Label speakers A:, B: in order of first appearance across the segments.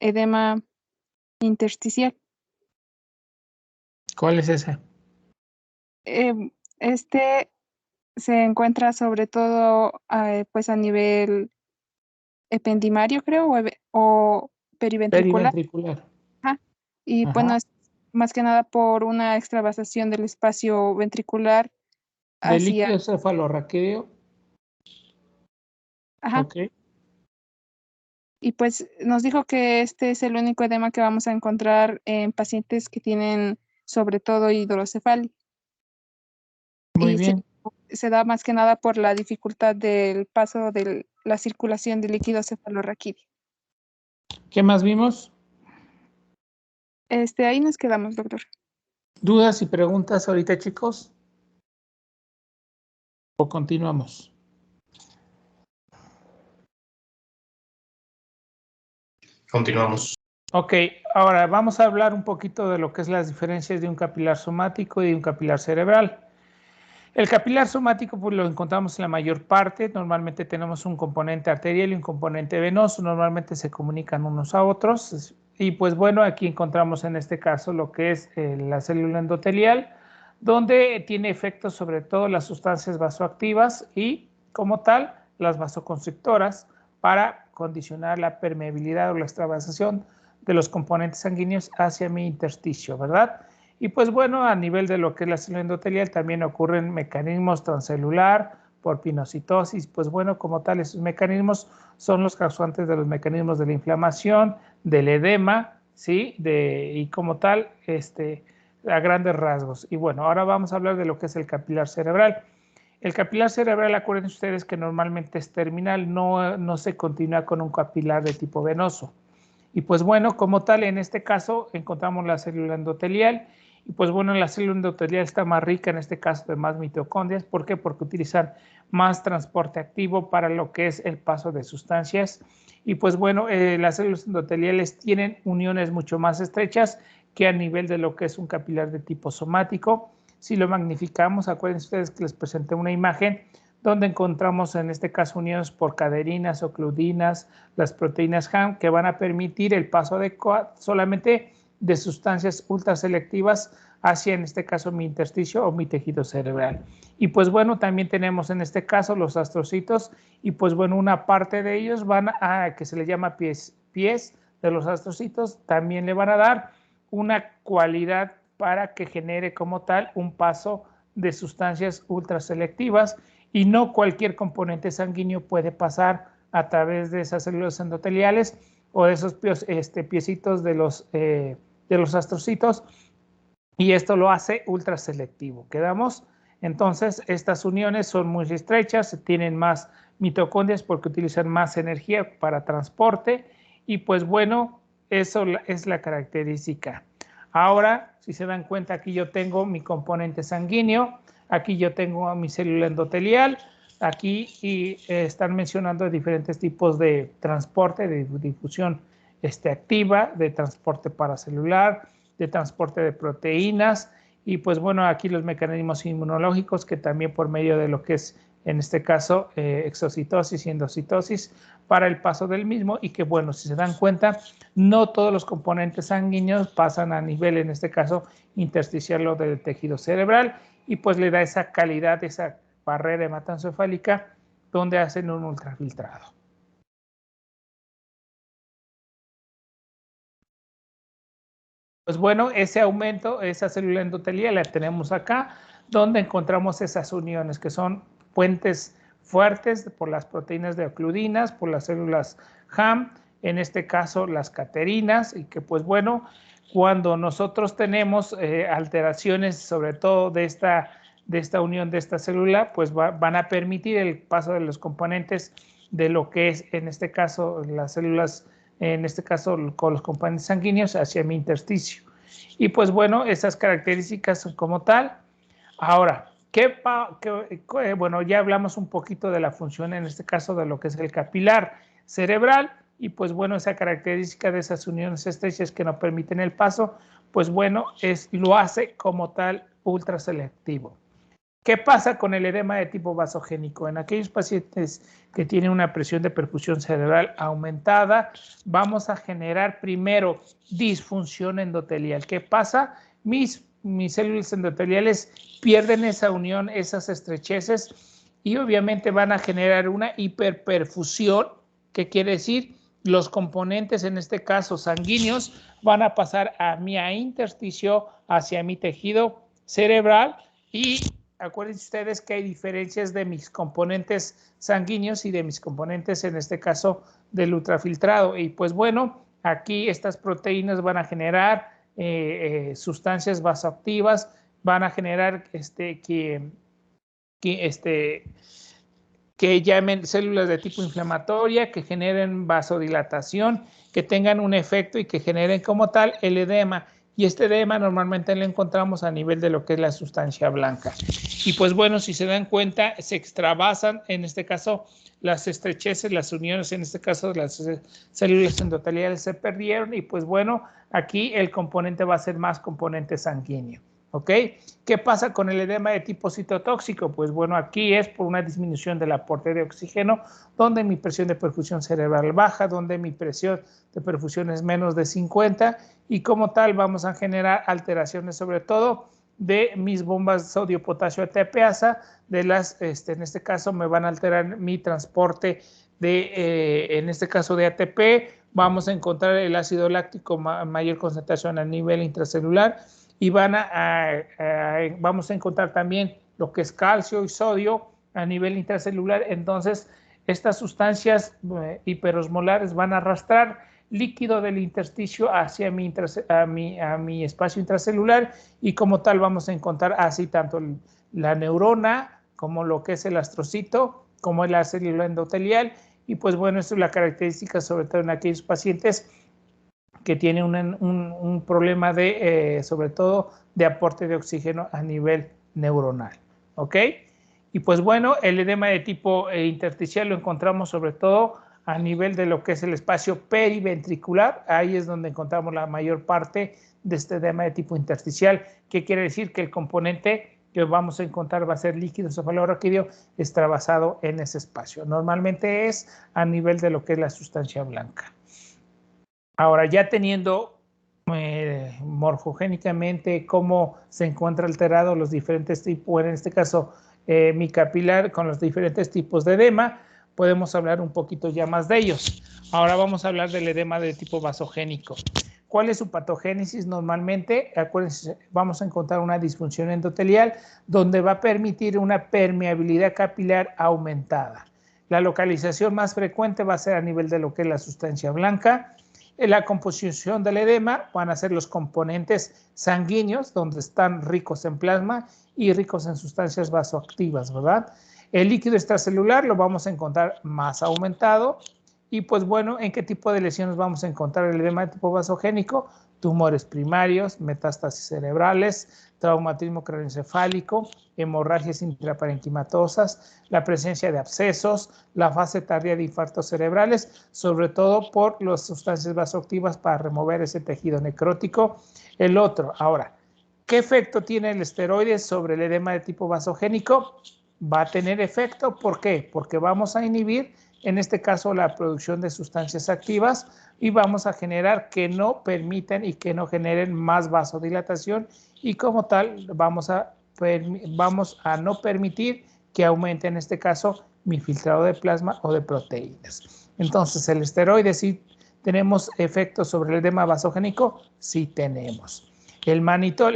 A: edema intersticial.
B: ¿Cuál es ese?
A: Este se encuentra sobre todo pues a nivel ependimario, creo, o periventricular.
B: Periventricular.
A: Ajá. Y bueno, es más que nada por una extravasación del espacio ventricular
B: ¿De
A: hacia...
B: líquido cefalorraquídeo?
A: Ajá.
B: Ok.
A: Y pues nos dijo que este es el único edema que vamos a encontrar en pacientes que tienen sobre todo hidrocefalia.
B: Muy
A: Y
B: bien.
A: se da más que nada por la dificultad del paso de la circulación del líquido cefalorraquídeo.
B: ¿Qué más vimos?
A: Ahí nos quedamos, doctor.
B: ¿Dudas y preguntas ahorita, chicos? ¿O continuamos?
C: Continuamos.
B: Ok, ahora vamos a hablar un poquito de lo que es las diferencias de un capilar somático y de un capilar cerebral. El capilar somático pues lo encontramos en la mayor parte. Normalmente tenemos un componente arterial y un componente venoso. Normalmente se comunican unos a otros. Y pues bueno, aquí encontramos en este caso lo que es la célula endotelial, donde tiene efectos sobre todo las sustancias vasoactivas y como tal las vasoconstrictoras para condicionar la permeabilidad o la extravasación de los componentes sanguíneos hacia mi intersticio, ¿verdad? Y pues bueno, a nivel de lo que es la célula endotelial también ocurren mecanismos transcelular, por pinocitosis, pues bueno, como tal, esos mecanismos son los causantes de los mecanismos de la inflamación, del edema, ¿sí? Y como tal, a grandes rasgos. Y bueno, ahora vamos a hablar de lo que es el capilar cerebral. El capilar cerebral, acuérdense ustedes que normalmente es terminal, no se continúa con un capilar de tipo venoso. Y pues bueno, como tal, en este caso encontramos la célula endotelial. Y pues bueno, la célula endotelial está más rica en este caso de más mitocondrias. ¿Por qué? Porque utilizan más transporte activo para lo que es el paso de sustancias. Y pues bueno, las células endoteliales tienen uniones mucho más estrechas que a nivel de lo que es un capilar de tipo somático. Si lo magnificamos, acuérdense ustedes que les presenté una imagen donde encontramos en este caso uniones por caderinas o claudinas, las proteínas HAM, que van a permitir el paso solamente de sustancias ultraselectivas hacia, en este caso, mi intersticio o mi tejido cerebral. Y pues bueno, también tenemos en este caso los astrocitos y pues bueno, una parte de ellos van a, que se le llama pies de los astrocitos, también le van a dar una cualidad para que genere como tal un paso de sustancias ultraselectivas y no cualquier componente sanguíneo puede pasar a través de esas células endoteliales o de esos piecitos de los astrocitos, y esto lo hace ultraselectivo. ¿Quedamos? Entonces, estas uniones son muy estrechas, tienen más mitocondrias porque utilizan más energía para transporte y pues bueno, eso es la característica. Ahora, si se dan cuenta, aquí yo tengo mi componente sanguíneo, aquí yo tengo a mi célula endotelial, aquí y están mencionando diferentes tipos de transporte, de difusión activa, de transporte paracelular, de transporte de proteínas y pues bueno, aquí los mecanismos inmunológicos que también por medio de lo que es en este caso exocitosis y endocitosis para el paso del mismo y que bueno, si se dan cuenta, no todos los componentes sanguíneos pasan a nivel, en este caso, intersticial o del tejido cerebral y pues le da esa calidad, esa barrera hematoencefálica donde hacen un ultrafiltrado. Pues bueno, ese aumento, esa célula endotelial la tenemos acá, donde encontramos esas uniones que son puentes fuertes por las proteínas de ocludinas, por las células HAM, en este caso las caterinas, y que pues bueno, cuando nosotros tenemos alteraciones, sobre todo de esta unión de esta célula, pues van a permitir el paso de los componentes de lo que es, en este caso, las células, en este caso con los componentes sanguíneos hacia mi intersticio. Y pues bueno, esas características son como tal. Ahora, bueno, ya hablamos un poquito de la función, en este caso, de lo que es el capilar cerebral, y pues bueno, esa característica de esas uniones estrechas que no permiten el paso, pues bueno, lo hace como tal ultraselectivo. ¿Qué pasa con el edema de tipo vasogénico? En aquellos pacientes que tienen una presión de perfusión cerebral aumentada, vamos a generar primero disfunción endotelial. ¿Qué pasa? Mis células endoteliales pierden esa unión, esas estrecheces, y obviamente van a generar una hiperperfusión. ¿Qué quiere decir? Los componentes, en este caso sanguíneos, van a pasar a mi intersticio, hacia mi tejido cerebral, y acuérdense ustedes que hay diferencias de mis componentes sanguíneos y de mis componentes, en este caso, del ultrafiltrado. Y pues bueno, aquí estas proteínas van a generar sustancias vasoactivas, van a generar que llamen células de tipo inflamatoria, que generen vasodilatación, que tengan un efecto y que generen como tal el edema. Y este edema normalmente lo encontramos a nivel de lo que es la sustancia blanca. Y pues bueno, si se dan cuenta, se extravasan, en este caso, las estrecheces, las uniones, en este caso las células endoteliales se perdieron, y pues bueno, aquí el componente va a ser más componente sanguíneo. ¿Ok? ¿Qué pasa con el edema de tipo citotóxico? Pues bueno, aquí es por una disminución del aporte de oxígeno, donde mi presión de perfusión cerebral baja, donde mi presión de perfusión es menos de 50, y como tal vamos a generar alteraciones sobre todo de mis bombas sodio-potasio ATPasa, de las, en este caso me van a alterar mi transporte de, en este caso de ATP, vamos a encontrar el ácido láctico mayor concentración a nivel intracelular, y vamos a encontrar también lo que es calcio y sodio a nivel intracelular. Entonces, estas sustancias hiperosmolares van a arrastrar líquido del intersticio hacia mi espacio intracelular, y como tal vamos a encontrar así tanto la neurona como lo que es el astrocito, como la célula endotelial. Y pues bueno, esto es la característica sobre todo en aquellos pacientes que tiene un problema de, sobre todo, de aporte de oxígeno a nivel neuronal. ¿Ok? Y pues bueno, el edema de tipo intersticial lo encontramos sobre todo a nivel de lo que es el espacio periventricular. Ahí es donde encontramos la mayor parte de este edema de tipo intersticial, que quiere decir que el componente que vamos a encontrar va a ser líquido cefalorraquídeo extravasado en ese espacio. Normalmente es a nivel de lo que es la sustancia blanca. Ahora, ya teniendo morfogénicamente cómo se encuentra alterado los diferentes tipos, en este caso mi capilar con los diferentes tipos de edema, podemos hablar un poquito ya más de ellos. Ahora vamos a hablar del edema de tipo vasogénico. ¿Cuál es su patogénesis? Normalmente, acuérdense, vamos a encontrar una disfunción endotelial donde va a permitir una permeabilidad capilar aumentada. La localización más frecuente va a ser a nivel de lo que es la sustancia blanca. En la composición del edema van a ser los componentes sanguíneos, donde están ricos en plasma y ricos en sustancias vasoactivas, ¿verdad? El líquido extracelular lo vamos a encontrar más aumentado. Y pues bueno, ¿en qué tipo de lesiones vamos a encontrar el edema de tipo vasogénico? Tumores primarios, metástasis cerebrales, traumatismo craneoencefálico, hemorragias intraparenquimatosas, la presencia de abscesos, la fase tardía de infartos cerebrales, sobre todo por las sustancias vasoactivas para remover ese tejido necrótico. El otro, ahora, ¿qué efecto tiene el esteroide sobre el edema de tipo vasogénico? Va a tener efecto, ¿por qué? Porque vamos a inhibir, en este caso, la producción de sustancias activas, y vamos a generar que no permitan y que no generen más vasodilatación, y como tal vamos a no permitir que aumente, en este caso, mi filtrado de plasma o de proteínas. Entonces, el esteroide, ¿sí tenemos efectos sobre el edema vasogénico? Sí tenemos. El manitol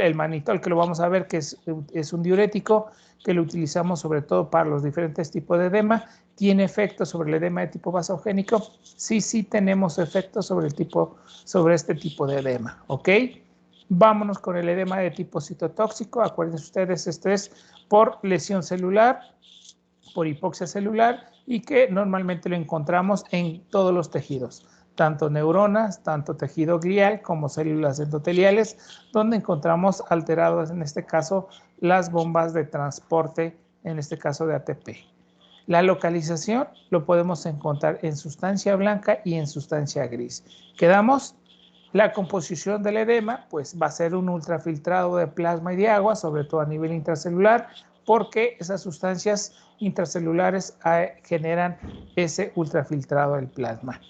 B: que lo vamos a ver que es un diurético, que lo utilizamos sobre todo para los diferentes tipos de edema. ¿Tiene efectos sobre el edema de tipo vasogénico? Sí tenemos efectos sobre este tipo de edema, ¿ok? Vámonos con el edema de tipo citotóxico. Acuérdense ustedes, esto es por lesión celular, por hipoxia celular, y que normalmente lo encontramos en todos los tejidos, tanto neuronas, tanto tejido glial como células endoteliales, donde encontramos alterados, en este caso, las bombas de transporte, en este caso de ATP. La localización lo podemos encontrar en sustancia blanca y en sustancia gris. ¿Quedamos? La composición del edema pues va a ser un ultrafiltrado de plasma y de agua, sobre todo a nivel intracelular, porque esas sustancias intracelulares generan ese ultrafiltrado del plasma.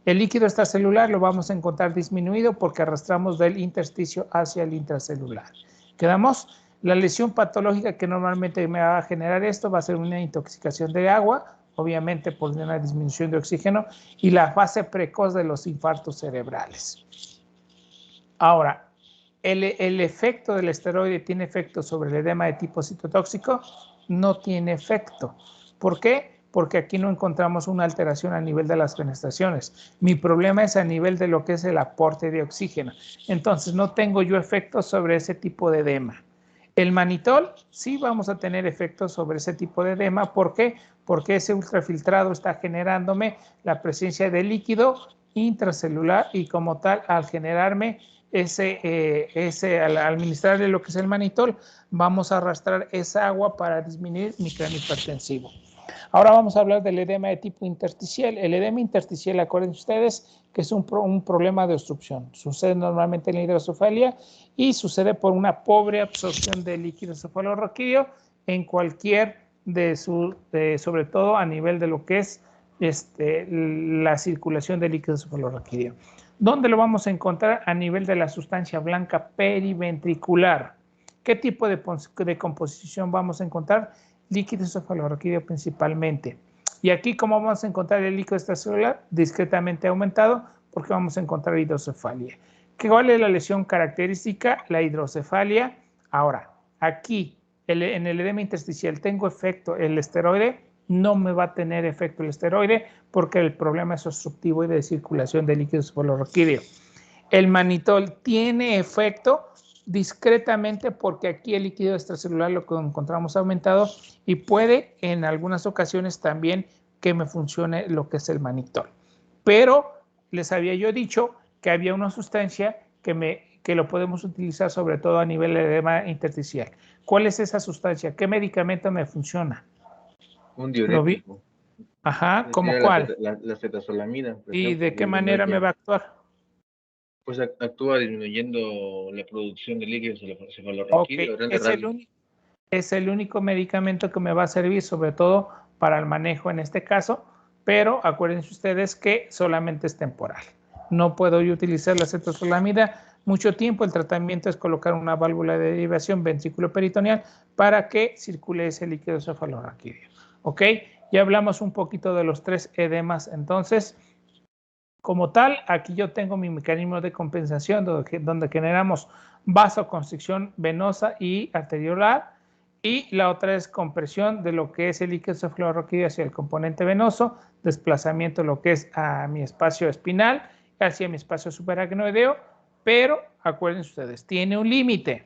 B: El líquido extracelular lo vamos a encontrar disminuido porque arrastramos del intersticio hacia el intracelular. ¿Quedamos? La lesión patológica que normalmente me va a generar esto va a ser una intoxicación de agua, obviamente por una disminución de oxígeno, y la fase precoz de los infartos cerebrales. Ahora, ¿el efecto del esteroide tiene efecto sobre el edema de tipo citotóxico? No tiene efecto. ¿Por qué? Porque aquí no encontramos una alteración a nivel de las fenestraciones. Mi problema es a nivel de lo que es el aporte de oxígeno. Entonces, no tengo yo efectos sobre ese tipo de edema. El manitol sí vamos a tener efectos sobre ese tipo de edema. ¿Por qué? Porque ese ultrafiltrado está generándome la presencia de líquido intracelular y como tal, al generarme al administrarle lo que es el manitol, vamos a arrastrar esa agua para disminuir mi cráneo hipertensivo. Ahora vamos a hablar del edema de tipo intersticial. El edema intersticial, acuérdense ustedes, que es un problema de obstrucción. Sucede normalmente en la hidrocefalia y sucede por una pobre absorción de líquido cefalorraquídeo en cualquier sobre todo a nivel de lo que es la circulación de líquido cefalorraquídeo. ¿Dónde lo vamos a encontrar? A nivel de la sustancia blanca periventricular. ¿Qué tipo de composición vamos a encontrar? Líquido cefalorraquídeo principalmente. Y aquí, ¿cómo vamos a encontrar el líquido extracelular? Discretamente aumentado, porque vamos a encontrar hidrocefalia. ¿Cuál es la lesión característica? La hidrocefalia. Ahora, aquí, en el edema intersticial, ¿tengo efecto el esteroide? No me va a tener efecto el esteroide porque el problema es obstructivo y de circulación de líquido cefalorraquídeo. El manitol tiene efecto discretamente porque aquí el líquido extracelular lo encontramos aumentado y puede en algunas ocasiones también que me funcione lo que es el manitol. Pero les había yo dicho que había una sustancia que lo podemos utilizar sobre todo a nivel de edema intersticial. ¿Cuál es esa sustancia? ¿Qué medicamento me funciona?
D: Un diurético.
B: Ajá, ¿cómo cuál?
D: La cetazolamida.
B: ¿Y de qué manera me va a actuar?
D: Pues actúa disminuyendo la producción de líquidos cefalorraquídeo.
B: Okay. Es el único medicamento que me va a servir, sobre todo para el manejo en este caso, pero acuérdense ustedes que solamente es temporal. No puedo yo utilizar la cetazolamida mucho tiempo. El tratamiento es colocar una válvula de derivación ventrículo-peritoneal para que circule ese líquido cefalorraquídeo. ¿Ok? Ya hablamos un poquito de los 3 edemas, entonces, como tal, aquí yo tengo mi mecanismo de compensación donde generamos vasoconstricción venosa y arteriolar, y la otra es compresión de lo que es el líquido cefalorraquídeo hacia el componente venoso, desplazamiento de lo que es a mi espacio espinal, hacia mi espacio subaracnoideo, pero acuérdense ustedes, tiene un límite.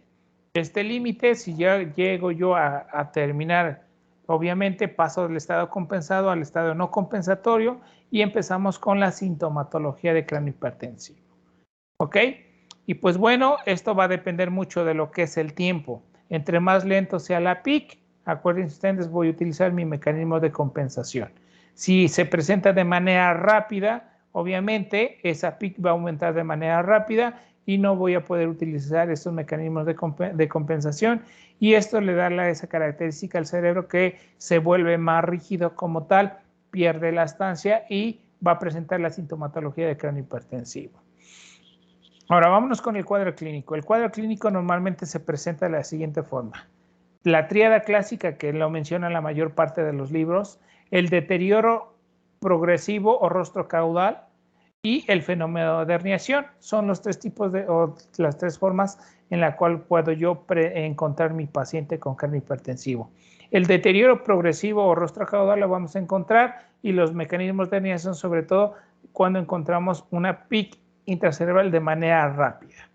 B: Este límite, si ya llego yo a terminar, obviamente paso del estado compensado al estado no compensatorio y empezamos con la sintomatología de cráneo hipertensivo. ¿Ok? Y pues bueno, esto va a depender mucho de lo que es el tiempo. Entre más lento sea la PIC, acuérdense ustedes, voy a utilizar mi mecanismo de compensación. Si se presenta de manera rápida, obviamente esa PIC va a aumentar de manera rápida y no voy a poder utilizar estos mecanismos de compensación, y esto le da esa característica al cerebro que se vuelve más rígido como tal, pierde elastancia y va a presentar la sintomatología de cráneo hipertensivo. Ahora vámonos con el cuadro clínico. El cuadro clínico normalmente se presenta de la siguiente forma. La tríada clásica, que lo menciona la mayor parte de los libros, el deterioro progresivo o rostro caudal y el fenómeno de herniación. Son los 3 tipos o las 3 formas en la cual puedo yo encontrar mi paciente con cráneo hipertensivo. El deterioro progresivo o rostro caudal lo vamos a encontrar, y los mecanismos de herniación sobre todo cuando encontramos una PIC intracerebral de manera rápida.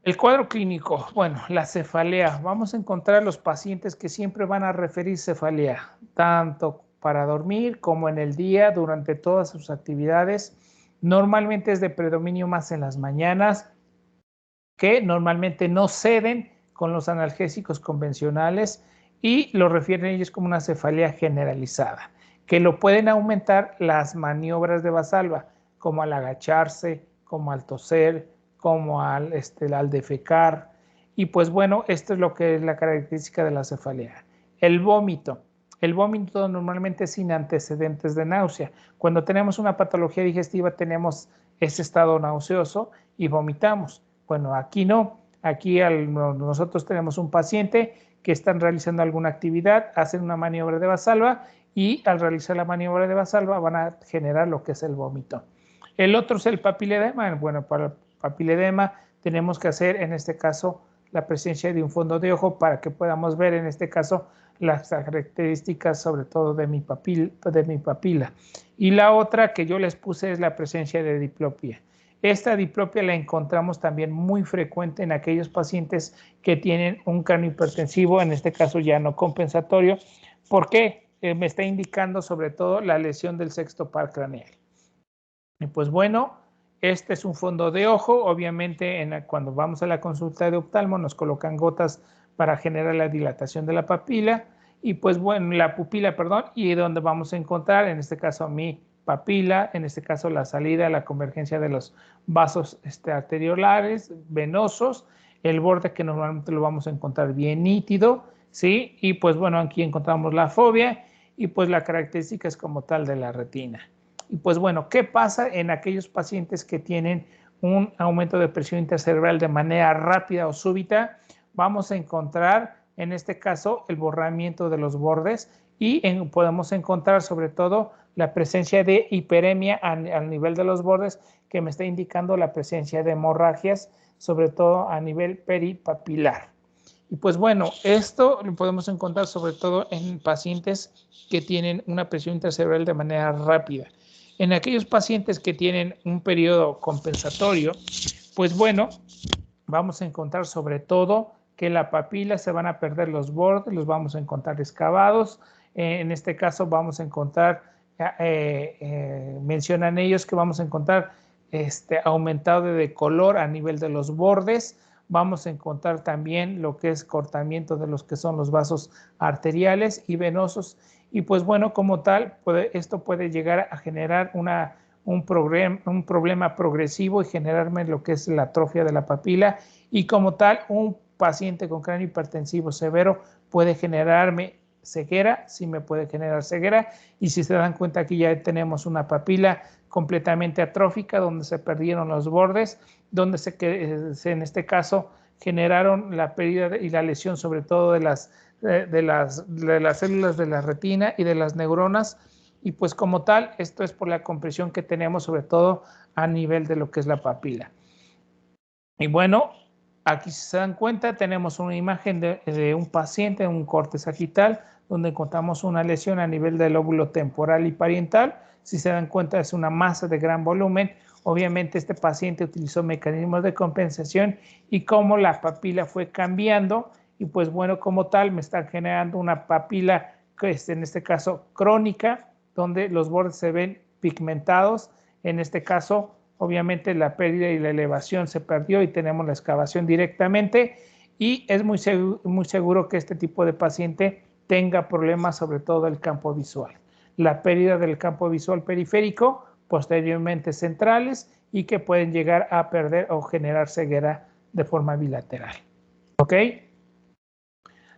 B: El cuadro clínico, bueno, la cefalea. Vamos a encontrar los pacientes que siempre van a referir cefalea, tanto para dormir como en el día, durante todas sus actividades. Normalmente es de predominio más en las mañanas, que normalmente no ceden con los analgésicos convencionales y lo refieren ellos como una cefalea generalizada, que lo pueden aumentar las maniobras de Valsalva, como al agacharse, como al toser, como al defecar. Y pues bueno, esto es lo que es la característica de la cefalea. El vómito. El vómito normalmente es sin antecedentes de náusea. Cuando tenemos una patología digestiva tenemos ese estado nauseoso y vomitamos. Bueno, aquí no. Aquí nosotros tenemos un paciente que están realizando alguna actividad, hacen una maniobra de Valsalva y al realizar la maniobra de Valsalva van a generar lo que es el vómito. El otro es el papiledema. Bueno, para el papiledema tenemos que hacer en este caso la presencia de un fondo de ojo para que podamos ver en este caso las características sobre todo de mi papila. Y la otra que yo les puse es la presencia de diplopia. Esta diplopia la encontramos también muy frecuente en aquellos pacientes que tienen un cráneo hipertensivo, en este caso ya no compensatorio. ¿Por qué? Me está indicando sobre todo la lesión del sexto par craneal. Y pues bueno, este es un fondo de ojo. Obviamente cuando vamos a la consulta de oftalmo nos colocan gotas para generar la dilatación de la papila y pues bueno, la pupila, perdón, y donde vamos a encontrar, en este caso mi papila, en este caso la salida, la convergencia de los vasos arteriolares, venosos, el borde que normalmente lo vamos a encontrar bien nítido, ¿sí? Y pues bueno, aquí encontramos la fobia y pues la característica es como tal de la retina. Y pues bueno, ¿qué pasa en aquellos pacientes que tienen un aumento de presión intracerebral de manera rápida o súbita? Vamos a encontrar en este caso el borramiento de los bordes y podemos encontrar sobre todo la presencia de hiperemia al nivel de los bordes que me está indicando la presencia de hemorragias, sobre todo a nivel peripapilar. Y pues bueno, esto lo podemos encontrar sobre todo en pacientes que tienen una presión intracerebral de manera rápida. En aquellos pacientes que tienen un periodo compensatorio, pues bueno, vamos a encontrar sobre todo que la papila se van a perder los bordes, los vamos a encontrar excavados. En este caso vamos a encontrar, mencionan ellos que vamos a encontrar aumentado de color a nivel de los bordes. Vamos a encontrar también lo que es cortamiento de los que son los vasos arteriales y venosos. Y pues bueno, como tal, esto puede llegar a generar un problema progresivo y generarme lo que es la atrofia de la papila. Y como tal, un paciente con cráneo hipertensivo severo puede generarme ceguera, sí me puede generar ceguera. Y si se dan cuenta, aquí ya tenemos una papila completamente atrófica, donde se perdieron los bordes, donde en este caso generaron la pérdida y la lesión sobre todo de las células de la retina y de las neuronas. Y pues como tal, esto es por la compresión que tenemos sobre todo a nivel de lo que es la papila. Y bueno, aquí si se dan cuenta tenemos una imagen de un paciente, un corte sagital, donde encontramos una lesión a nivel del lóbulo temporal y parietal. Si se dan cuenta es una masa de gran volumen. Obviamente este paciente utilizó mecanismos de compensación y como la papila fue cambiando y pues bueno, como tal me está generando una papila que es en este caso crónica, donde los bordes se ven pigmentados. En este caso, obviamente la pérdida y la elevación se perdió y tenemos la excavación directamente y es muy seguro que este tipo de paciente tenga problemas sobre todo del campo visual. La pérdida del campo visual periférico, posteriormente centrales y que pueden llegar a perder o generar ceguera de forma bilateral. ¿Ok?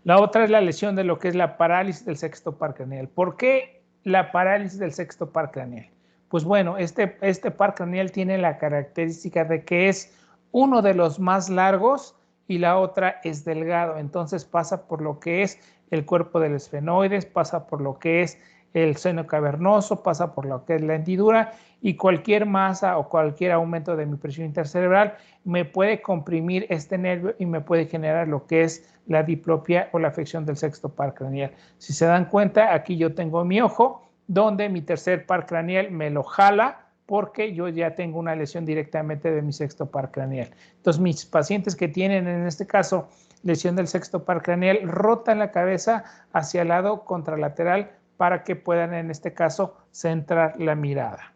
B: La otra es la lesión de lo que es la parálisis del sexto par craneal. ¿Por qué la parálisis del sexto par craneal? Pues bueno, este par craneal tiene la característica de que es uno de los más largos y la otra es delgado. Entonces pasa por lo que es el cuerpo del esfenoides, pasa por lo que es el seno cavernoso, pasa por lo que es la hendidura y cualquier masa o cualquier aumento de mi presión intercerebral me puede comprimir este nervio y me puede generar lo que es la diplopia o la afección del sexto par craneal. Si se dan cuenta, aquí yo tengo mi ojo donde mi tercer par craneal me lo jala porque yo ya tengo una lesión directamente de mi sexto par craneal. Entonces, mis pacientes que tienen en este caso lesión del sexto par craneal rotan la cabeza hacia el lado contralateral para que puedan en este caso centrar la mirada.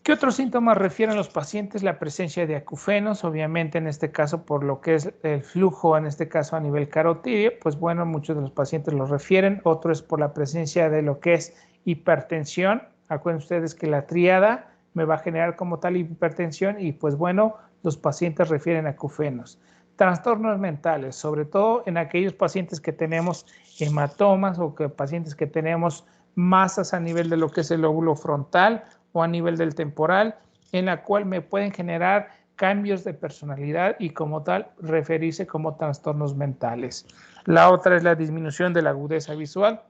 B: ¿Qué otros síntomas refieren los pacientes? La presencia de acufenos, obviamente en este caso por lo que es el flujo, en este caso a nivel carotídeo, pues bueno, muchos de los pacientes lo refieren. Otro es por la presencia de lo que es hipertensión. Acuérdense ustedes que la tríada me va a generar como tal hipertensión y pues bueno, los pacientes refieren acufenos. Trastornos mentales, sobre todo en aquellos pacientes que tenemos hematomas o pacientes que tenemos masas a nivel de lo que es el lóbulo frontal o a nivel del temporal, en la cual me pueden generar cambios de personalidad y como tal referirse como trastornos mentales. La otra es la disminución de la agudeza visual,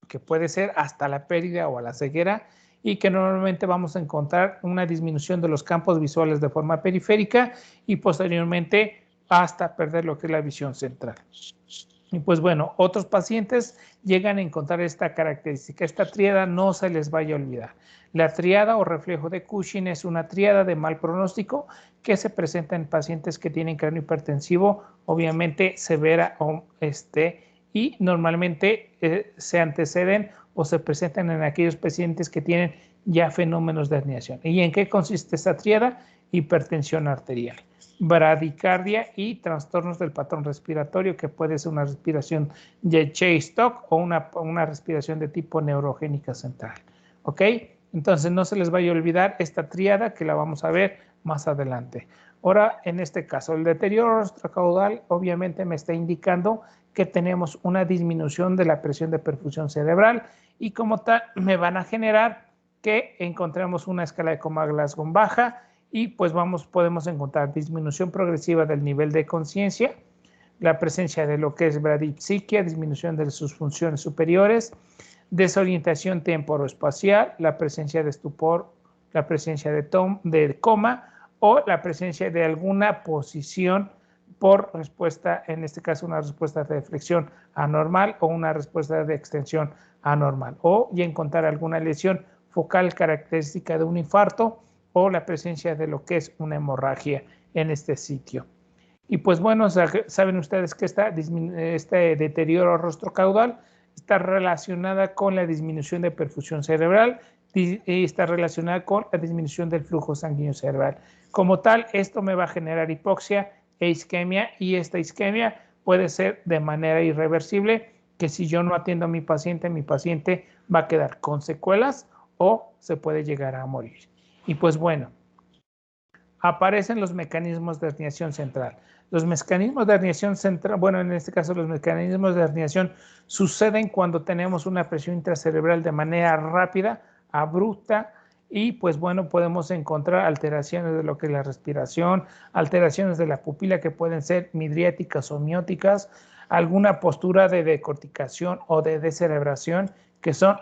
B: que puede ser hasta la pérdida o a la ceguera, y que normalmente vamos a encontrar una disminución de los campos visuales de forma periférica y posteriormente hasta perder lo que es la visión central. Y pues bueno, otros pacientes llegan a encontrar esta característica. Esta tríada no se les vaya a olvidar. La tríada o reflejo de Cushing es una tríada de mal pronóstico que se presenta en pacientes que tienen cráneo hipertensivo, obviamente severa y normalmente se anteceden o se presentan en aquellos pacientes que tienen ya fenómenos de herniación. ¿Y en qué consiste esta tríada? Hipertensión arterial, bradicardia y trastornos del patrón respiratorio, que puede ser una respiración de Chase-Stock o una respiración de tipo neurogénica central. ¿Ok? Entonces no se les vaya a olvidar esta tríada que la vamos a ver más adelante. Ahora, en este caso, el deterioro rostrocaudal obviamente me está indicando que tenemos una disminución de la presión de perfusión cerebral y como tal me van a generar que encontremos una escala de Coma-Glasgow baja y pues podemos encontrar disminución progresiva del nivel de conciencia, la presencia de lo que es bradipsiquia, disminución de sus funciones superiores, desorientación temporoespacial, la presencia de estupor, la presencia de coma o la presencia de alguna posición por respuesta, en este caso una respuesta de flexión anormal o una respuesta de extensión anormal, y encontrar alguna lesión focal característica de un infarto o la presencia de lo que es una hemorragia en este sitio. Y pues bueno, saben ustedes que este deterioro rostrocaudal está relacionada con la disminución de perfusión cerebral y está relacionada con la disminución del flujo sanguíneo cerebral. Como tal, esto me va a generar hipoxia e isquemia, y esta isquemia puede ser de manera irreversible, que si yo no atiendo a mi paciente va a quedar con secuelas o se puede llegar a morir. Y pues bueno, aparecen los mecanismos de herniación central. Los mecanismos de herniación central, bueno, en este caso los mecanismos de herniación suceden cuando tenemos una presión intracerebral de manera rápida, abrupta, y pues bueno, podemos encontrar alteraciones de lo que es la respiración, alteraciones de la pupila que pueden ser midriáticas o mióticas, alguna postura de decorticación o de descerebración, que son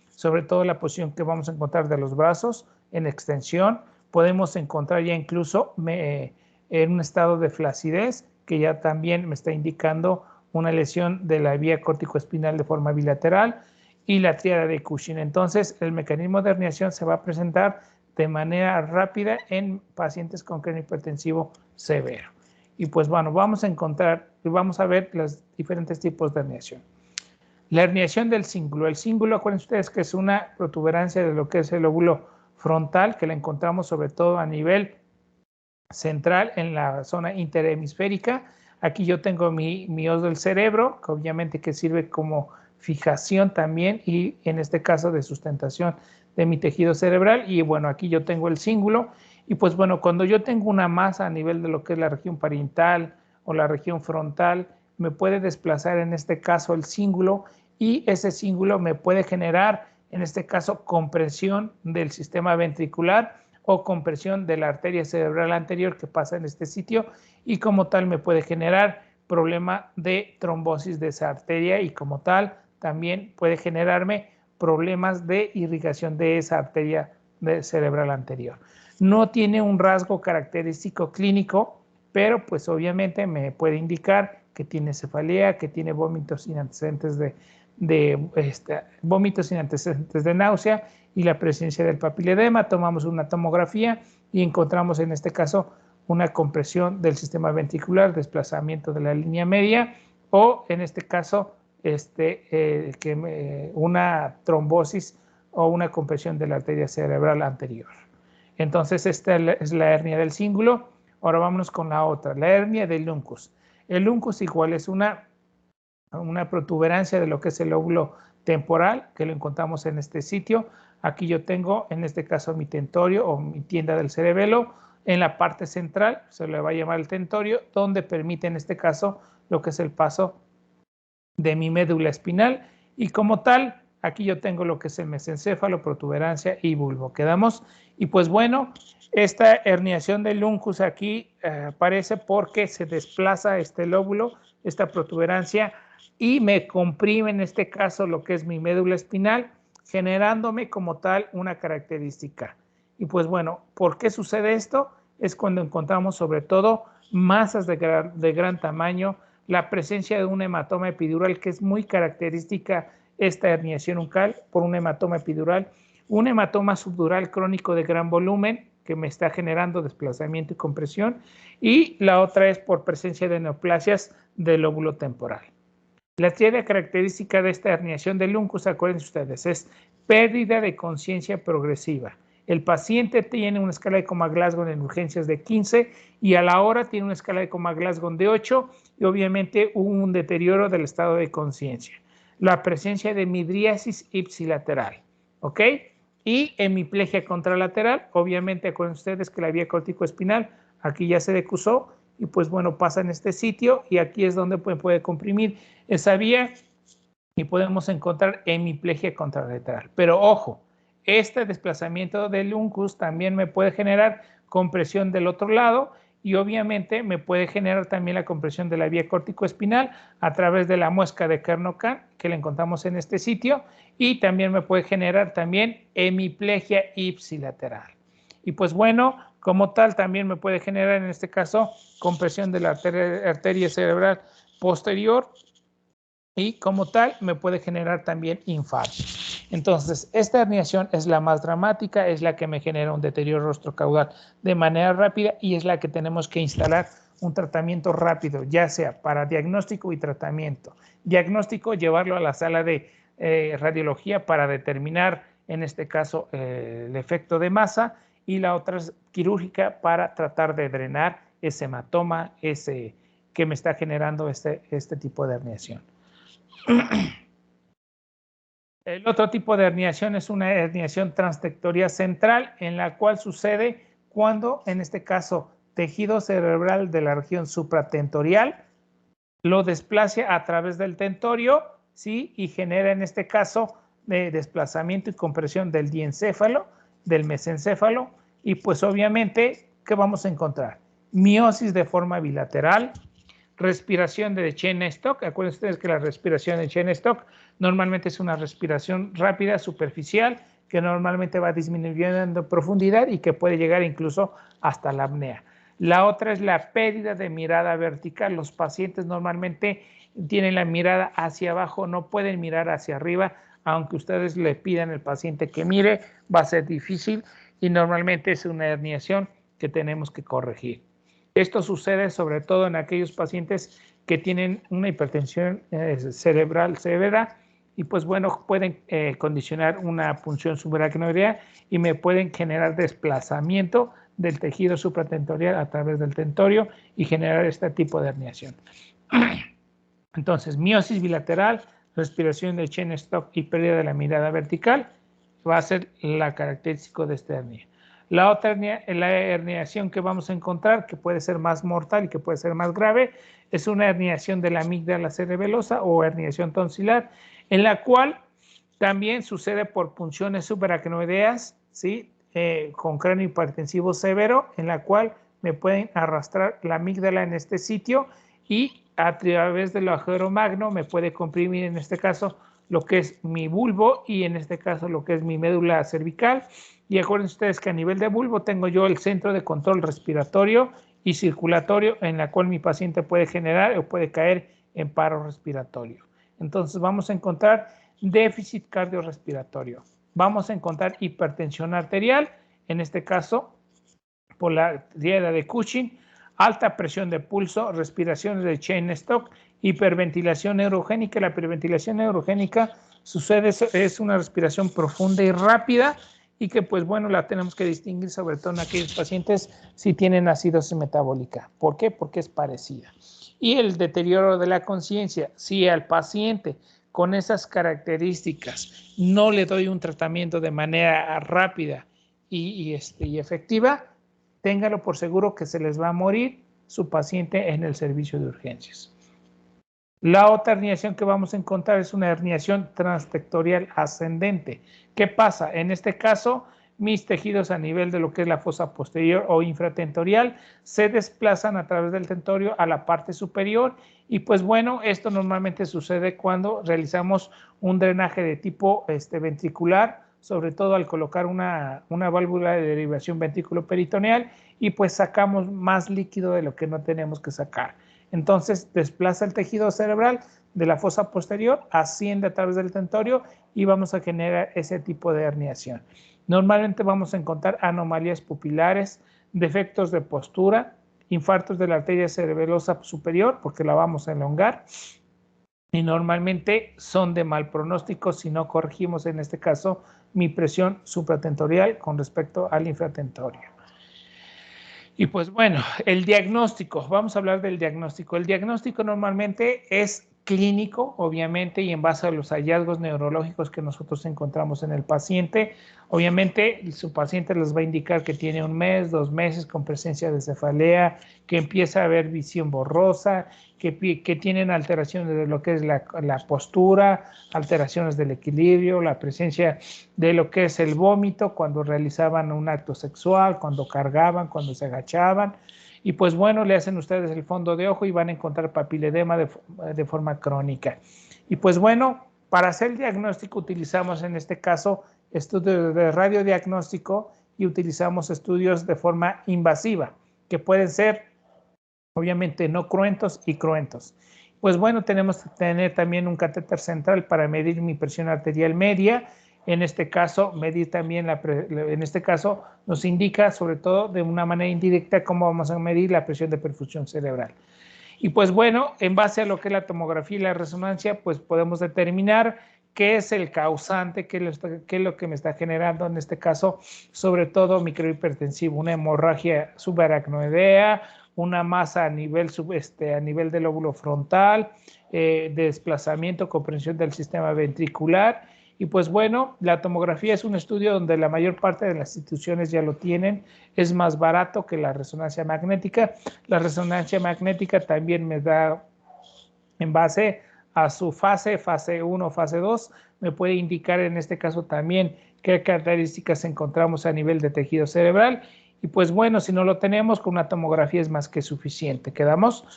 B: sobre todo la posición que vamos a encontrar de los brazos en extensión. Podemos encontrar ya incluso en un estado de flacidez, que ya también me está indicando una lesión de la vía córtico-espinal de forma bilateral, y la tríada de Cushing. Entonces, el mecanismo de herniación se va a presentar de manera rápida en pacientes con cráneo hipertensivo severo. Y pues bueno, vamos a ver los diferentes tipos de herniación. La herniación del cíngulo. El cíngulo, acuérdense ustedes que es una protuberancia de lo que es el lóbulo frontal, que la encontramos sobre todo a nivel central en la zona interhemisférica. Aquí yo tengo mi os del cerebro, que obviamente que sirve como fijación también y en este caso de sustentación de mi tejido cerebral. Y bueno, aquí yo tengo el cíngulo. Y pues bueno, cuando yo tengo una masa a nivel de lo que es la región parietal o la región frontal, me puede desplazar en este caso el cíngulo, y ese cíngulo me puede generar en este caso compresión del sistema ventricular o compresión de la arteria cerebral anterior que pasa en este sitio, y como tal me puede generar problema de trombosis de esa arteria, y como tal también puede generarme problemas de irrigación de esa arteria cerebral anterior. No tiene un rasgo característico clínico, pero pues obviamente me puede indicar que tiene cefalea, que tiene vómitos sin antecedentes vómitos sin antecedentes de náusea y la presencia del papiledema. Tomamos una tomografía y encontramos en este caso una compresión del sistema ventricular, desplazamiento de la línea media, o en este caso una trombosis o una compresión de la arteria cerebral anterior. Entonces esta es la hernia del cíngulo. Ahora vámonos con la otra, la hernia del uncus. El uncus igual es una protuberancia de lo que es el lóbulo temporal, que lo encontramos en este sitio. Aquí yo tengo en este caso mi tentorio o mi tienda del cerebelo, en la parte central, se le va a llamar el tentorio, donde permite en este caso lo que es el paso de mi médula espinal, y como tal, aquí yo tengo lo que es el mesencéfalo, protuberancia y bulbo. ¿Quedamos? Y pues bueno, esta herniación del uncus aquí aparece porque se desplaza este lóbulo, esta protuberancia, y me comprime en este caso lo que es mi médula espinal, generándome como tal una característica. Y pues bueno, ¿por qué sucede esto? Es cuando encontramos sobre todo masas de gran tamaño, la presencia de un hematoma epidural, que es muy característica esta herniación uncal por un hematoma epidural, un hematoma subdural crónico de gran volumen que me está generando desplazamiento y compresión, y la otra es por presencia de neoplasias del lóbulo temporal. La tercera característica de esta herniación del uncus, acuérdense ustedes, es pérdida de conciencia progresiva. El paciente tiene una escala de Coma-Glasgow en urgencias de 15 y a la hora tiene una escala de Coma-Glasgow de 8 y obviamente hubo un deterioro del estado de conciencia. La presencia de midriasis ipsilateral, ¿ok? Y hemiplegia contralateral, obviamente acuérdense ustedes que la vía corticoespinal aquí ya se decusó y pues bueno, pasa en este sitio y aquí es donde puede comprimir esa vía y podemos encontrar hemiplegia contralateral. Pero ojo, este desplazamiento del uncus también me puede generar compresión del otro lado y obviamente me puede generar también la compresión de la vía corticoespinal a través de la muesca de Kernot-Kahn que la encontramos en este sitio y también me puede generar también hemiplegia ipsilateral. Y pues bueno, como tal también me puede generar en este caso compresión de la arteria cerebral posterior y como tal me puede generar también infarto. Entonces, esta herniación es la más dramática, es la que me genera un deterioro rostrocaudal de manera rápida y es la que tenemos que instalar un tratamiento rápido, ya sea para diagnóstico y tratamiento. Diagnóstico, llevarlo a la sala de radiología para determinar, en este caso, el efecto de masa, y la otra es quirúrgica para tratar de drenar ese hematoma, que me está generando este tipo de herniación. El otro tipo de herniación es una herniación transtectoria central, en la cual sucede cuando, en este caso, tejido cerebral de la región supratentorial lo desplaza a través del tentorio, ¿sí? Y genera, en este caso, desplazamiento y compresión del diencéfalo, del mesencéfalo, y pues obviamente, ¿qué vamos a encontrar? Miosis de forma bilateral, respiración de Cheyne-Stokes. Acuérdense ustedes que la respiración de Cheyne-Stokes normalmente es una respiración rápida, superficial, que normalmente va disminuyendo en profundidad y que puede llegar incluso hasta la apnea. La otra es la pérdida de mirada vertical. Los pacientes normalmente tienen la mirada hacia abajo, no pueden mirar hacia arriba, aunque ustedes le pidan al paciente que mire, va a ser difícil y normalmente es una herniación que tenemos que corregir. Esto sucede sobre todo en aquellos pacientes que tienen una hipertensión cerebral severa y pues bueno, pueden condicionar una punción subaracnoidea y me pueden generar desplazamiento del tejido supratentorial a través del tentorio y generar este tipo de herniación. Entonces, miosis bilateral, respiración de Cheyne-Stokes y pérdida de la mirada vertical va a ser la característica de esta hernia. La otra herniación que vamos a encontrar, que puede ser más mortal y que puede ser más grave, es una herniación de la amígdala cerebelosa o herniación tonsilar, en la cual también sucede por punciones subaracnoideas, ¿sí? Con cráneo hipertensivo severo, en la cual me pueden arrastrar la amígdala en este sitio y a través del agujero magno me puede comprimir en este caso lo que es mi bulbo y en este caso lo que es mi médula cervical. Y acuérdense ustedes que a nivel de bulbo tengo yo el centro de control respiratorio y circulatorio en la cual mi paciente puede generar o puede caer en paro respiratorio. Entonces vamos a encontrar déficit cardiorrespiratorio. Vamos a encontrar hipertensión arterial, en este caso por la diada de Cushing, alta presión de pulso, respiraciones de Cheyne-Stokes, hiperventilación neurogénica. La hiperventilación neurogénica sucede, es una respiración profunda y rápida y que pues bueno, la tenemos que distinguir sobre todo en aquellos pacientes si tienen acidosis metabólica. ¿Por qué? Porque es parecida. Y el deterioro de la conciencia, si al paciente con esas características no le doy un tratamiento de manera rápida y efectiva, téngalo por seguro que se les va a morir su paciente en el servicio de urgencias. La otra herniación que vamos a encontrar es una herniación transtectorial ascendente. ¿Qué pasa? En este caso, mis tejidos a nivel de lo que es la fosa posterior o infratentorial se desplazan a través del tentorio a la parte superior y pues bueno, esto normalmente sucede cuando realizamos un drenaje de tipo ventricular, sobre todo al colocar una válvula de derivación ventrículo-peritoneal y pues sacamos más líquido de lo que no tenemos que sacar. Entonces desplaza el tejido cerebral de la fosa posterior, asciende a través del tentorio y vamos a generar ese tipo de herniación. Normalmente vamos a encontrar anomalías pupilares, defectos de postura, infartos de la arteria cerebelosa superior, porque la vamos a elongar, y normalmente son de mal pronóstico si no corregimos, en este caso, mi presión supratentorial con respecto al infratentorio. Y pues bueno, el diagnóstico, vamos a hablar del diagnóstico. El diagnóstico normalmente es clínico, obviamente, y en base a los hallazgos neurológicos que nosotros encontramos en el paciente. Obviamente, su paciente les va a indicar que tiene 1 mes, 2 meses con presencia de cefalea, que empieza a haber visión borrosa, que tienen alteraciones de lo que es la postura, alteraciones del equilibrio, la presencia de lo que es el vómito cuando realizaban un acto sexual, cuando cargaban, cuando se agachaban. Y pues bueno, le hacen ustedes el fondo de ojo y van a encontrar papiledema de forma crónica. Y pues bueno, para hacer el diagnóstico utilizamos en este caso estudios de radiodiagnóstico y utilizamos estudios de forma invasiva, que pueden ser obviamente no cruentos y cruentos. Pues bueno, tenemos que tener también un catéter central para medir mi presión arterial media. En este caso, medir también, en este caso, nos indica sobre todo de una manera indirecta cómo vamos a medir la presión de perfusión cerebral. Y pues bueno, en base a lo que es la tomografía y la resonancia, pues podemos determinar qué es el causante, qué es lo que me está generando, en este caso, sobre todo microhipertensivo, una hemorragia subaracnoidea, una masa a nivel del lóbulo frontal, desplazamiento, comprensión del sistema ventricular. Y pues bueno, la tomografía es un estudio donde la mayor parte de las instituciones ya lo tienen, es más barato que la resonancia magnética. La resonancia magnética también me da, en base a su fase 1, fase 2, me puede indicar en este caso también qué características encontramos a nivel de tejido cerebral. Y pues bueno, si no lo tenemos, con una tomografía es más que suficiente. ¿Quedamos?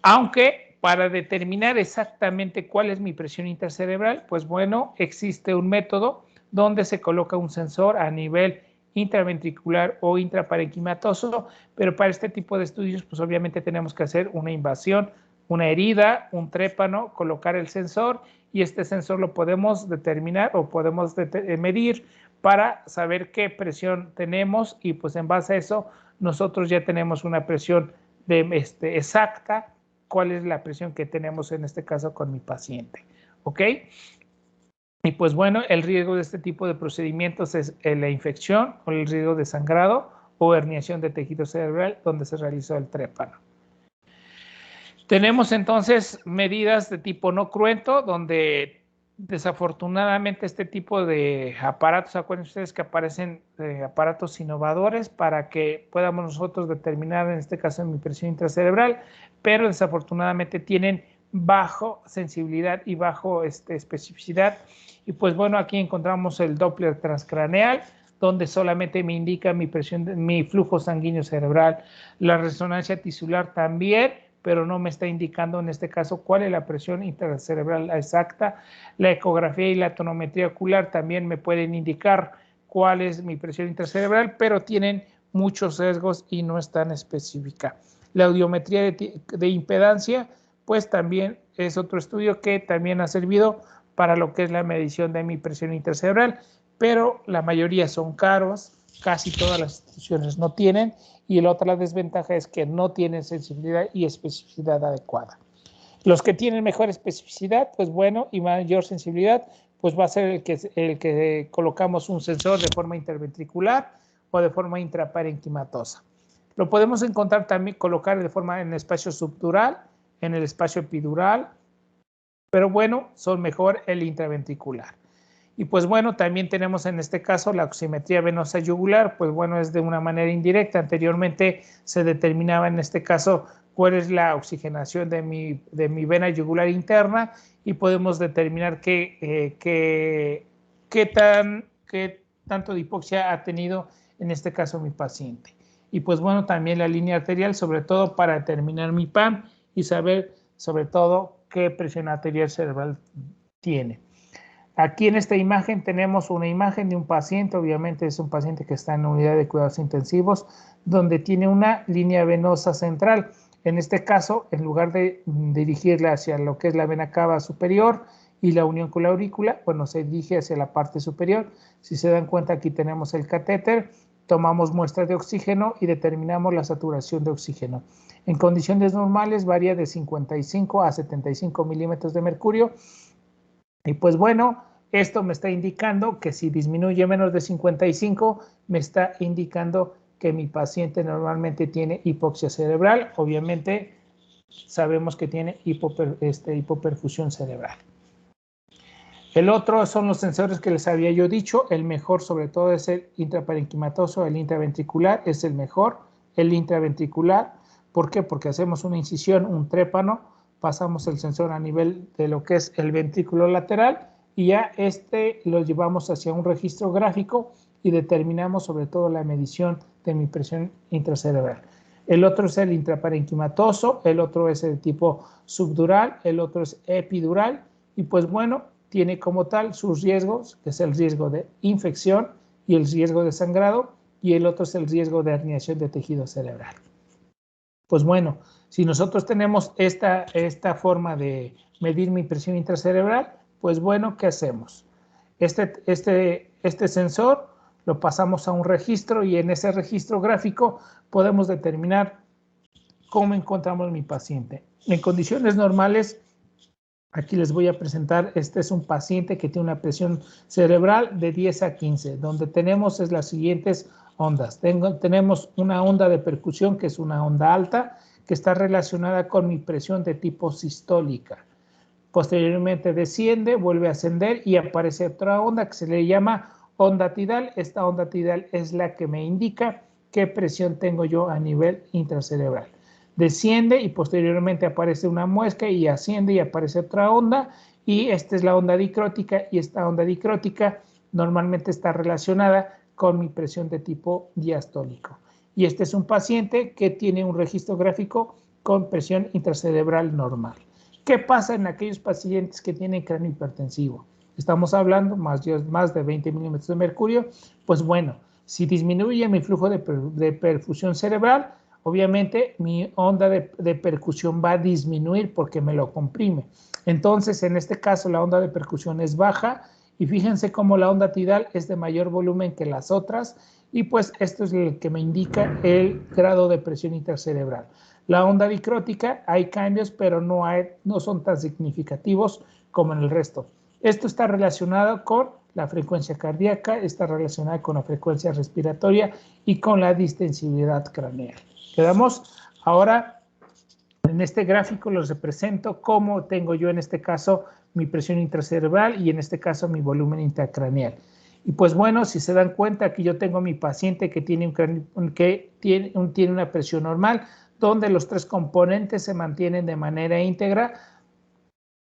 B: Aunque para determinar exactamente cuál es mi presión intracerebral, pues bueno, existe un método donde se coloca un sensor a nivel intraventricular o intraparenquimatoso, pero para este tipo de estudios, pues obviamente tenemos que hacer una invasión, una herida, un trépano, colocar el sensor y este sensor lo podemos determinar o podemos medir para saber qué presión tenemos y pues en base a eso nosotros ya tenemos una presión exacta, cuál es la presión que tenemos en este caso con mi paciente, ¿ok? Y pues bueno, el riesgo de este tipo de procedimientos es la infección o el riesgo de sangrado o herniación de tejido cerebral donde se realizó el trépano. Tenemos entonces medidas de tipo no cruento donde desafortunadamente este tipo de aparatos, acuérdense ustedes que aparecen aparatos innovadores para que podamos nosotros determinar en este caso mi presión intracerebral, pero desafortunadamente tienen bajo sensibilidad y bajo especificidad. Y pues bueno, aquí encontramos el Doppler transcraneal, donde solamente me indica mi presión, mi flujo sanguíneo cerebral, la resonancia tisular también, pero no me está indicando en este caso cuál es la presión intracerebral exacta. La ecografía y la tonometría ocular también me pueden indicar cuál es mi presión intracerebral, pero tienen muchos sesgos y no es tan específica. La audiometría de impedancia, pues también es otro estudio que también ha servido para lo que es la medición de mi presión intracerebral, pero la mayoría son caros, casi todas las instituciones no tienen, y la otra desventaja es que no tienen sensibilidad y especificidad adecuada. Los que tienen mejor especificidad, pues bueno, y mayor sensibilidad, pues va a ser el que colocamos un sensor de forma interventricular o de forma intraparenquimatosa. Lo podemos encontrar también, colocar de forma en el espacio subdural, en el espacio epidural, pero bueno, son mejor el intraventricular. Y pues bueno, también tenemos en este caso la oximetría venosa yugular, pues bueno, es de una manera indirecta. Anteriormente se determinaba en este caso cuál es la oxigenación de mi vena yugular interna y podemos determinar qué tanto de hipoxia ha tenido en este caso mi paciente. Y pues bueno, también la línea arterial, sobre todo para determinar mi PAM y saber sobre todo qué presión arterial cerebral tiene. Aquí en esta imagen tenemos una imagen de un paciente, obviamente es un paciente que está en la unidad de cuidados intensivos, donde tiene una línea venosa central. En este caso, en lugar de dirigirla hacia lo que es la vena cava superior y la unión con la aurícula, bueno, se dirige hacia la parte superior. Si se dan cuenta, aquí tenemos el catéter, tomamos muestras de oxígeno y determinamos la saturación de oxígeno. En condiciones normales varía de 55 a 75 milímetros de mercurio. Y pues bueno, esto me está indicando que si disminuye menos de 55, me está indicando que mi paciente normalmente tiene hipoxia cerebral. Obviamente sabemos que tiene hipoperfusión cerebral. El otro son los sensores que les había yo dicho. El mejor sobre todo es el intraparenquimatoso, el intraventricular es el mejor. El intraventricular, ¿por qué? Porque hacemos una incisión, un trépano, pasamos el sensor a nivel de lo que es el ventrículo lateral y ya lo llevamos hacia un registro gráfico y determinamos sobre todo la medición de mi presión intracerebral. El otro es el intraparenquimatoso, el otro es el tipo subdural, el otro es epidural y pues bueno, tiene como tal sus riesgos, que es el riesgo de infección y el riesgo de sangrado y el otro es el riesgo de herniación de tejido cerebral. Pues bueno, si nosotros tenemos esta forma de medir mi presión intracerebral, pues bueno, ¿qué hacemos? Este sensor lo pasamos a un registro y en ese registro gráfico podemos determinar cómo encontramos mi paciente. En condiciones normales, aquí les voy a presentar, este es un paciente que tiene una presión cerebral de 10 a 15, donde tenemos las siguientes ondas. Tenemos una onda de percusión, que es una onda alta, que está relacionada con mi presión de tipo sistólica. Posteriormente desciende, vuelve a ascender y aparece otra onda que se le llama onda tidal. Esta onda tidal es la que me indica qué presión tengo yo a nivel intracerebral. Desciende y posteriormente aparece una muesca y asciende y aparece otra onda y esta es la onda dicrótica y esta onda dicrótica normalmente está relacionada con mi presión de tipo diastólico. Y este es un paciente que tiene un registro gráfico con presión intracerebral normal. ¿Qué pasa en aquellos pacientes que tienen cráneo hipertensivo? Estamos hablando más de 20 milímetros de mercurio. Pues bueno, si disminuye mi flujo de perfusión cerebral, obviamente mi onda de percusión va a disminuir porque me lo comprime. Entonces, en este caso, la onda de percusión es baja y fíjense cómo la onda tidal es de mayor volumen que las otras y pues esto es lo que me indica el grado de presión intracerebral. La onda dicrótica hay cambios, pero no son tan significativos como en el resto. Esto está relacionado con la frecuencia cardíaca, está relacionada con la frecuencia respiratoria y con la distensibilidad craneal. ¿Quedamos? Ahora, en este gráfico los represento cómo tengo yo en este caso mi presión intracerebral y en este caso mi volumen intracraneal. Y pues bueno, si se dan cuenta, aquí yo tengo mi paciente que tiene una presión normal, donde los tres componentes se mantienen de manera íntegra.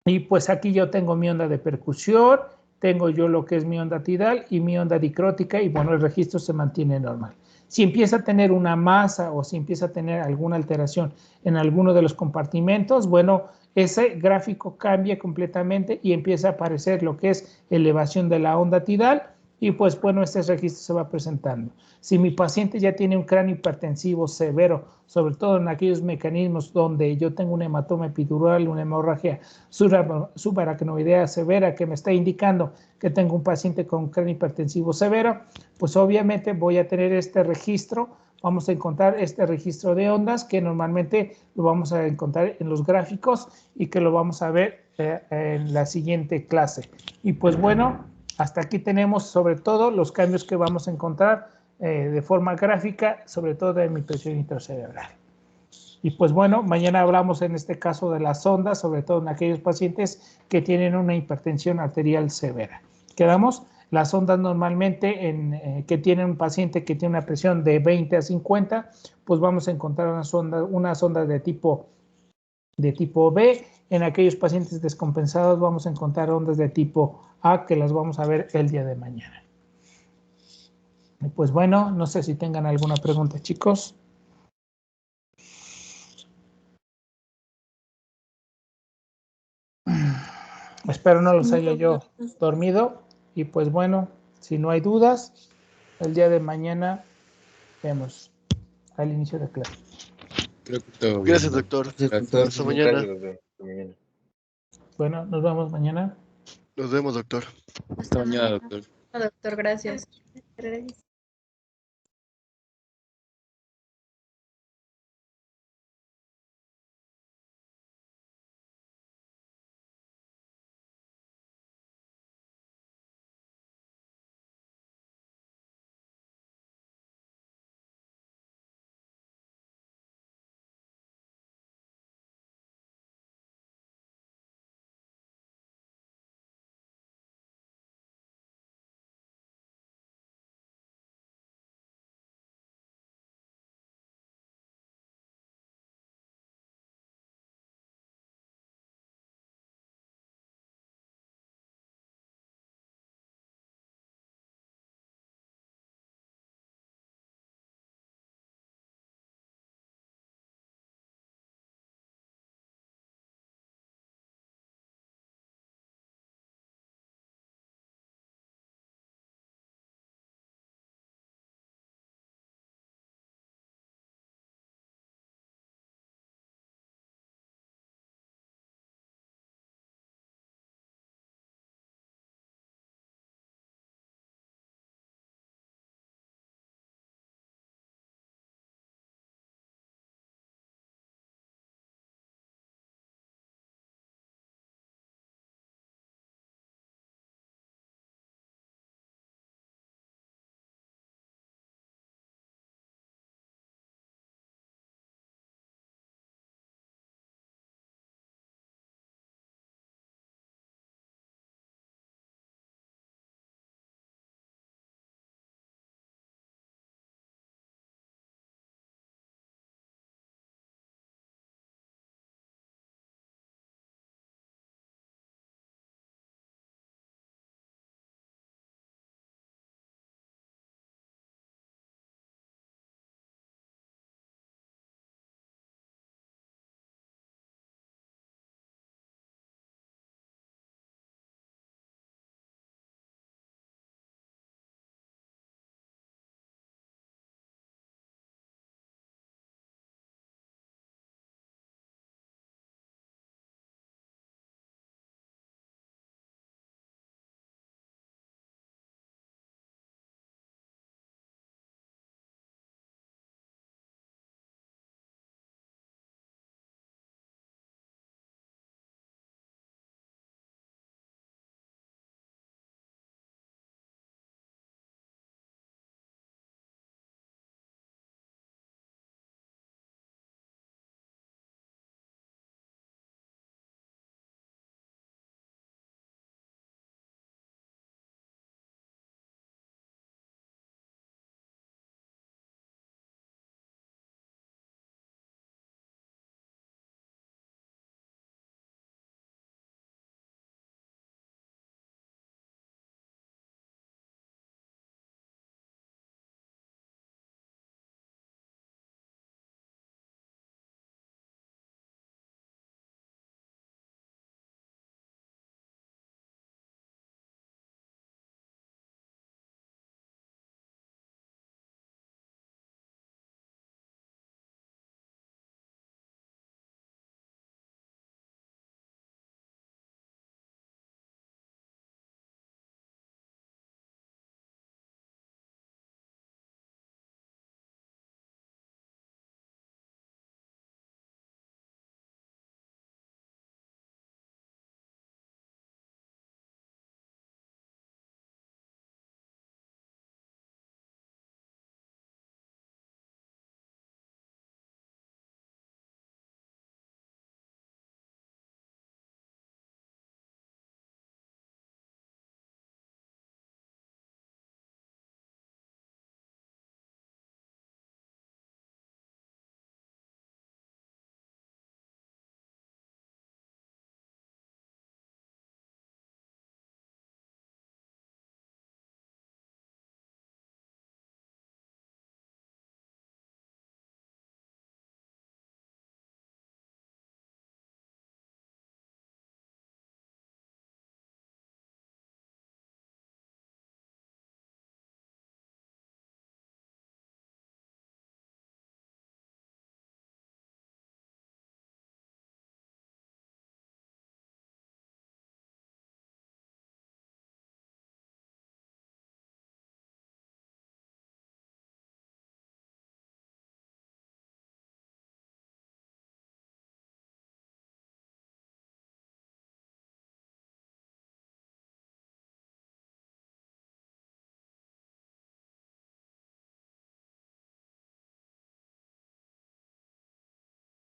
B: Y pues aquí yo tengo mi onda de percusión, tengo yo lo que es mi onda tidal y mi onda dicrótica y bueno, el registro se mantiene normal. Si empieza a tener una masa o si empieza a tener alguna alteración en alguno de los compartimentos, bueno, ese gráfico cambia completamente y empieza a aparecer lo que es elevación de la onda tidal y pues bueno, este registro se va presentando. Si mi paciente ya tiene un cráneo hipertensivo severo, sobre todo en aquellos mecanismos donde yo tengo un hematoma epidural, una hemorragia subaracnoidea severa que me está indicando que tengo un paciente con cráneo hipertensivo severo, pues obviamente voy a tener este registro, vamos a encontrar este registro de ondas que normalmente lo vamos a encontrar en los gráficos y que lo vamos a ver en la siguiente clase. Y pues bueno, hasta aquí tenemos sobre todo los cambios que vamos a encontrar de forma gráfica, sobre todo de mi presión intracerebral. Y pues bueno, mañana hablamos en este caso de las ondas, sobre todo en aquellos pacientes que tienen una hipertensión arterial severa. ¿Quedamos? Las ondas normalmente que tiene un paciente que tiene una presión de 20 a 50, pues vamos a encontrar unas ondas de tipo B. En aquellos pacientes descompensados vamos a encontrar ondas de tipo A que las vamos a ver el día de mañana. Y pues bueno, no sé si tengan alguna pregunta, chicos. Espero no los haya yo dormido. Y pues bueno, si no hay dudas, el día de mañana vemos al inicio de clase.
E: Creo que todo bien.
F: Gracias, doctor.
E: Gracias.
F: Hasta mañana.
D: Gracias, doctor. Hasta mañana.
B: Bueno, nos vemos mañana.
F: Nos vemos, doctor.
E: Hasta mañana, doctor.
G: Doctor, gracias.